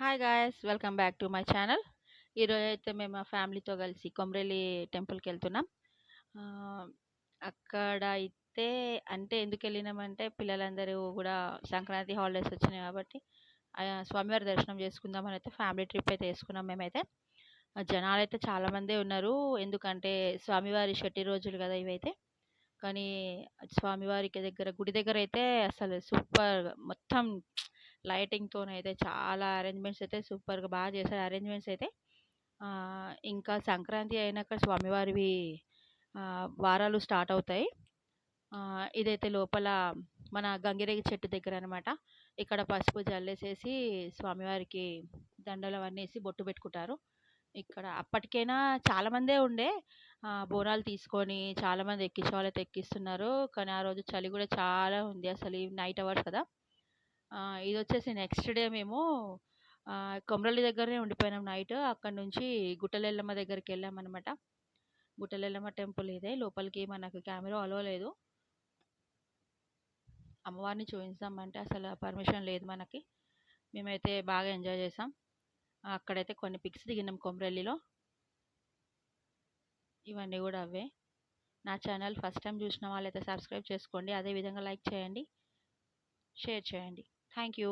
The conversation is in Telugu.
Hi guys, welcome back to my channel. ఈరోజైతే మేము మా ఫ్యామిలీతో కలిసి కొమ్రెల్లి టెంపుల్కి వెళ్తున్నాం. ఆ, అక్కడ అయితే అంటే ఎందుకు వెళ్ళినామంటే పిల్లలందరూ కూడా సంక్రాంతి హాలిడేస్ వచ్చినాయి కాబట్టి స్వామివారి దర్శనం చేసుకుందామని అయితే ఫ్యామిలీ ట్రిప్ అయితే వేసుకున్నాం మేమైతే. జనాలు అయితే చాలా మందే ఉన్నారు, ఎందుకంటే స్వామివారి షట్టి రోజులు కదా ఇవైతే. కానీ స్వామివారికి దగ్గర గుడి దగ్గర అయితే అసలు సూపర్ మొత్తం లైటింగ్‌తోనైతే చాలా అరేంజ్‌మెంట్స్ అయితే సూపర్‌గా బాగా చేశారు అరేంజ్‌మెంట్స్ అయితే. ఇంకా సంక్రాంతి అయినాక స్వామివారివి వారాలు స్టార్ట్ అవుతాయి. ఇదైతే లోపల మన గంగిరేగి చెట్టు దగ్గర అనమాట. ఇక్కడ పసుపు జల్లేసేసి స్వామివారికి దండలు అవన్నీ ఏసి బొట్టు పెట్టుకుంటారు. ఇక్కడ అప్పటికైనా చాలా మందే ఉండే బోనాలు తీసుకొని చాలామంది ఎక్కించే వాళ్ళైతే ఎక్కిస్తున్నారు. కానీ ఆ రోజు చలి కూడా చాలా ఉంది అసలు ఈ నైట్ అవర్స్ కదా. ఇదొచ్చేసి నెక్స్ట్ డే మేము కొమరల్లి దగ్గరనే ఉండిపోయినాం నైట్. అక్కడి నుంచి గుట్టలెల్లమ్మ దగ్గరికెళ్ళామనమాట. గుట్టలెల్లమ్మ టెంపుల్ ఇదే. లోపలికి మనకు కెమెరా అలో లేదు. అమ్మవారిని చూపిద్దామంటే అసలు పర్మిషన్ లేదు మనకి. మేమైతే బాగా ఎంజాయ్ చేసాం. అక్కడైతే కొన్ని పిక్స్ దిగినాం కొమరల్లిలో. ఇవన్నీ కూడా అవే. నా ఛానల్ ఫస్ట్ టైం చూసిన వాళ్ళైతే సబ్స్క్రైబ్ చేసుకోండి. అదేవిధంగా లైక్ చేయండి, షేర్ చేయండి. Thank you.